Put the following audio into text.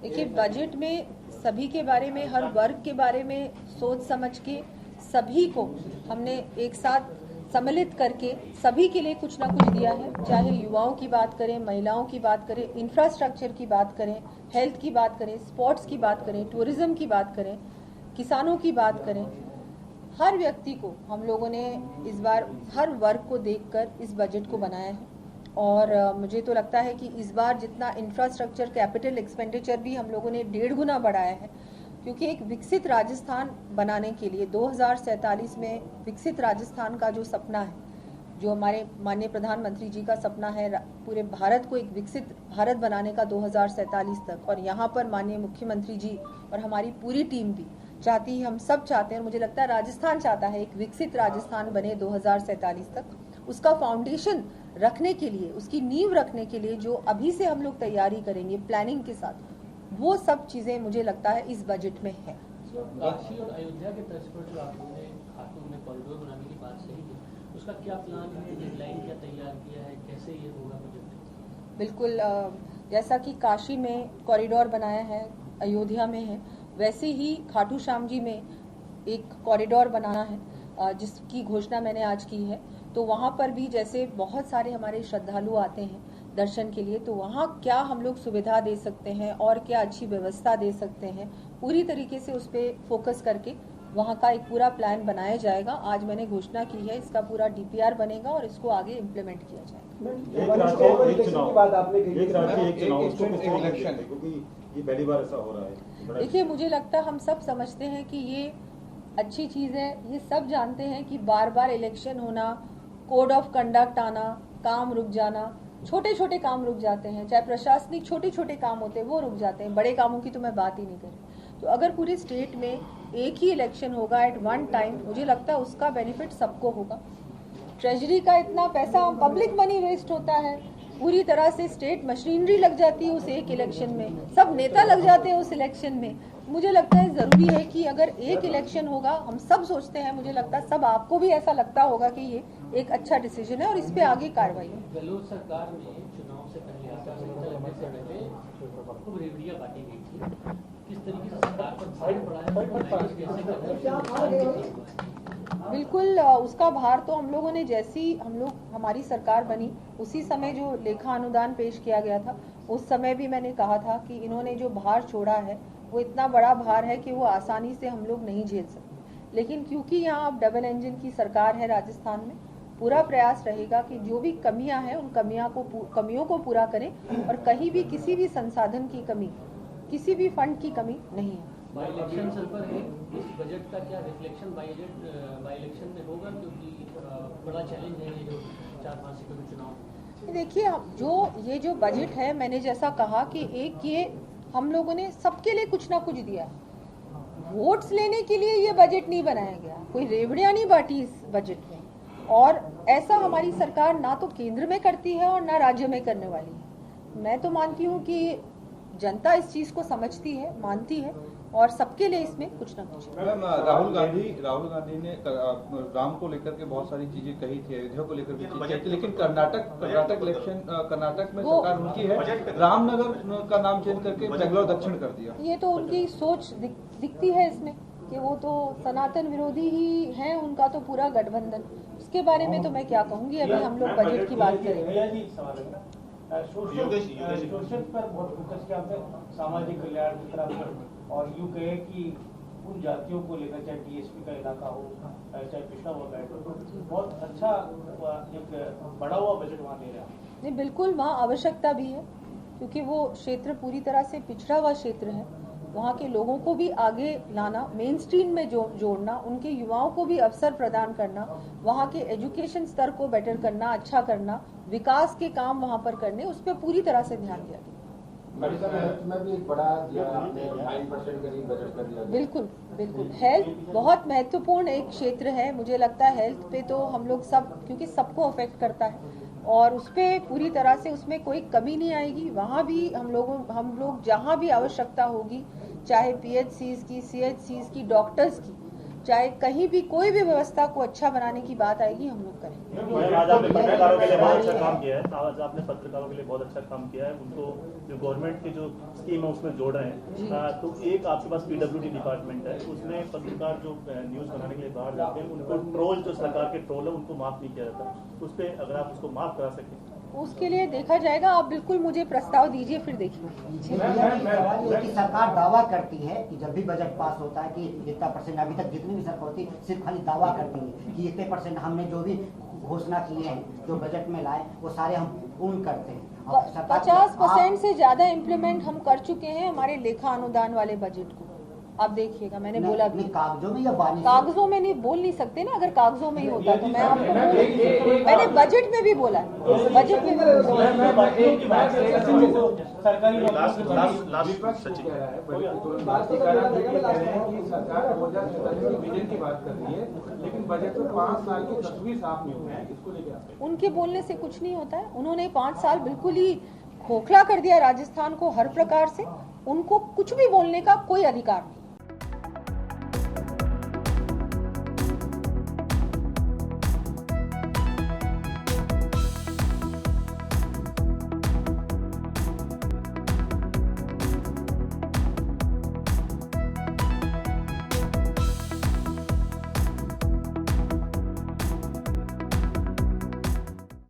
देखिए, बजट में सभी के बारे में, हर वर्ग के बारे में सोच समझ के सभी को हमने एक साथ सम्मिलित करके सभी के लिए कुछ ना कुछ दिया है। चाहे युवाओं की बात करें, महिलाओं की बात करें, इंफ्रास्ट्रक्चर की बात करें, हेल्थ की बात करें, स्पोर्ट्स की बात करें, टूरिज्म की बात करें, किसानों की बात करें, हर व्यक्ति को हम लोगों ने इस बार हर वर्ग को देखकर इस बजट को बनाया है। और मुझे तो लगता है कि इस बार जितना इंफ्रास्ट्रक्चर कैपिटल एक्सपेंडिचर भी हम लोगों ने 1.5 गुना बढ़ाया है, क्योंकि एक विकसित राजस्थान बनाने के लिए 2047 में विकसित राजस्थान का जो सपना है, जो हमारे माननीय प्रधानमंत्री जी का सपना है पूरे भारत को एक विकसित भारत बनाने का 2047 तक, और यहाँ पर माननीय मुख्यमंत्री जी और हमारी पूरी टीम भी चाहती है, हम सब चाहते हैं, मुझे लगता है राजस्थान चाहता है एक विकसित राजस्थान बने 2047 तक। उसका फाउंडेशन रखने के लिए, उसकी नींव रखने के लिए जो अभी से हम लोग तैयारी करेंगे प्लानिंग के साथ, वो सब चीजें मुझे लगता है इस बजट में है। काशी और अयोध्या के तर्ज पर जो आपने खाटू में कॉरिडोर बनाने की बात सही की, उसका क्या प्लान है, डेडलाइन क्या तैयार किया है, कैसे ये होगा बजट? बिल्कुल, जैसा कि काशी में कॉरिडोर बनाया है, अयोध्या में है, वैसे ही खाटू श्याम जी में एक कॉरिडोर बनाना है जिसकी घोषणा मैंने आज की है। तो वहाँ पर भी जैसे बहुत सारे हमारे श्रद्धालु आते हैं दर्शन के लिए, तो वहाँ क्या हम लोग सुविधा दे सकते हैं और क्या अच्छी व्यवस्था दे सकते हैं, पूरी तरीके से उस पर फोकस करके वहाँ का एक पूरा प्लान बनाया जाएगा। आज मैंने घोषणा की है, इसका पूरा DPR बनेगा और इसको आगे इम्प्लीमेंट किया जाएगा। ये पहली बार ऐसा हो रहा है। देखिए, मुझे लगता है हम सब समझते हैं कि ये अच्छी चीज है, ये सब जानते हैं कि बार बार इलेक्शन होना, कोड ऑफ कंडक्ट आना, काम रुक जाना, छोटे छोटे काम रुक जाते हैं, चाहे प्रशासनिक छोटे छोटे काम होते हैं वो रुक जाते हैं, बड़े कामों की तो मैं बात ही नहीं कर रही। तो अगर पूरे स्टेट में एक ही इलेक्शन होगा एट वन टाइम, मुझे लगता है उसका बेनिफिट सबको होगा। ट्रेजरी का इतना पैसा, पब्लिक मनी वेस्ट होता है, पूरी तरह से स्टेट मशीनरी लग जाती है उस एक इलेक्शन में, सब नेता लग जाते हैं उस इलेक्शन में। मुझे लगता है जरूरी है कि अगर एक इलेक्शन होगा, हम सब सोचते हैं, मुझे लगता है सब आपको भी ऐसा लगता होगा कि ये एक अच्छा डिसीजन है और इस पे आगे कार्रवाई है। गहलोत सरकार में चुनाव से पहले लगने से पहले खूब रेवड़ियां बांटी गई थी, किस तरीके से सरकार पर भार पड़ा है? बिल्कुल, उसका भार तो हम लोगों ने, जैसी हमारी सरकार बनी उसी समय जो लेखा अनुदान पेश किया गया था, उस समय भी मैंने कहा था कि इन्होंने जो भार छोड़ा है वो इतना बड़ा भार है कि वो आसानी से हम लोग नहीं झेल सकते। लेकिन क्योंकि यहाँ अब डबल इंजन की सरकार है राजस्थान में, पूरा प्रयास रहेगा कि जो भी कमियां हैं उन कमियों को पूरा करें, और कहीं भी किसी भी संसाधन की कमी, किसी भी फंड की कमी नहीं है। बाई इलेक्शन सर पर है, इस बजट का क्या रिफ्लेक्शन बाई इलेक्शन में होगा, क्योंकि बड़ा चैलेंज है ये जो 4-5 सीटों के चुनाव? देखिए, ये जो बजट है, मैंने जैसा कहा कि एक ये हम लोगों ने सबके लिए कुछ ना कुछ दिया। वोट्स लेने के लिए ये बजट नहीं बनाया गया, कोई रेवड़ियां नहीं बांटी इस बजट में, और ऐसा हमारी सरकार ना तो केंद्र में करती है और ना राज्य में करने वाली है। मैं तो मानती हूँ कि जनता इस चीज को समझती है, मानती है, और सबके लिए इसमें कुछ ना कुछ। मैडम, राहुल गांधी ने राम को लेकर के बहुत सारी चीजें कही थी, अयोध्या को लेकर भी चीजें कही थी, लेकिन कर्नाटक इलेक्शन, कर्नाटक में सरकार उनकी है, रामनगर का नाम चेंज करके बेंगलोर दक्षिण कर दिया। ये तो उनकी सोच दिखती है इसमें कि वो तो सनातन विरोधी ही हैं, उनका तो पूरा गठबंधन। उसके बारे में तो मैं क्या कहूँगी, अभी हम लोग बजट की बात करेंगे। सोशल पर बहुत फोकस किया आपने, सामाजिक कल्याण की तरफ, और यूँ कहे कि उन जातियों को लेकर, चाहे DSP का इलाका हो, चाहे पिछड़ा हुआ बैठ हो, बहुत अच्छा एक बढ़ा हुआ बजट वहाँ दे रहा है। नहीं, बिल्कुल वहाँ आवश्यकता भी है, क्योंकि वो क्षेत्र पूरी तरह से पिछड़ा हुआ क्षेत्र है। वहाँ के लोगों को भी आगे लाना, मेन स्ट्रीम में जोड़ना, उनके युवाओं को भी अवसर प्रदान करना, वहाँ के एजुकेशन स्तर को बेटर करना, अच्छा करना, विकास के काम वहाँ पर करने, उस पर पूरी तरह से ध्यान दिया गया। में भी बड़ा 9% करीब बजट कर दिया। बिल्कुल, हेल्थ बहुत महत्वपूर्ण एक क्षेत्र है। मुझे लगता है हेल्थ पे तो हम लोग सब, क्योंकि सबको अफेक्ट करता है, और उस पर पूरी तरह से उसमें कोई कमी नहीं आएगी। वहाँ भी हम लोग जहाँ भी आवश्यकता होगी, चाहे PHCs की, CHCs की, डॉक्टर्स की, चाहे कहीं भी कोई भी व्यवस्था को अच्छा बनाने की बात आएगी हम लोग करेंगे। आज आपने पत्रकारों के लिए बहुत अच्छा काम किया है, आज आपने पत्रकारों के लिए बहुत अच्छा काम किया है, उनको जो गवर्नमेंट की जो स्कीम है उसमें जोड़ रहे हैं। तो एक आपके पास PWD डिपार्टमेंट है, उसमें पत्रकार जो न्यूज बनाने के लिए बाहर जाते हैं उनको ट्रोल, जो सरकार के ट्रोल है उनको माफ नहीं किया जाता, उस पर अगर आप उसको माफ करा सकें उसके लिए देखा जाएगा। आप बिल्कुल मुझे प्रस्ताव दीजिए, फिर देखिए। कि सरकार दावा करती है कि जब भी बजट पास होता है कि इतना परसेंट, अभी तक जितनी भी सरकार होती है सिर्फ खाली दावा करती है कि इतने परसेंट हमने जो भी घोषणा किए हैं जो बजट में लाए वो सारे हम पूर्ण करते हैं। 50% से ज्यादा इम्प्लीमेंट हम कर चुके हैं हमारे लेखा अनुदान वाले बजट को। आप देखिएगा, मैंने बोला भी कागजों में या बानी कागजों में नहीं बोल नहीं सकते ना, अगर कागजों में ही होता तो मैं आपको मैंने बजट में भी बोला, बजट में की बात कर रही है, लेकिन बजट में 5 साल की तस्वीर साफ नहीं हो रही है, इसको लेकर उनके बोलने से कुछ नहीं होता है। उन्होंने 5 साल बिल्कुल ही खोखला कर दिया राजस्थान को हर प्रकार से, उनको कुछ भी बोलने का कोई अधिकार नहीं।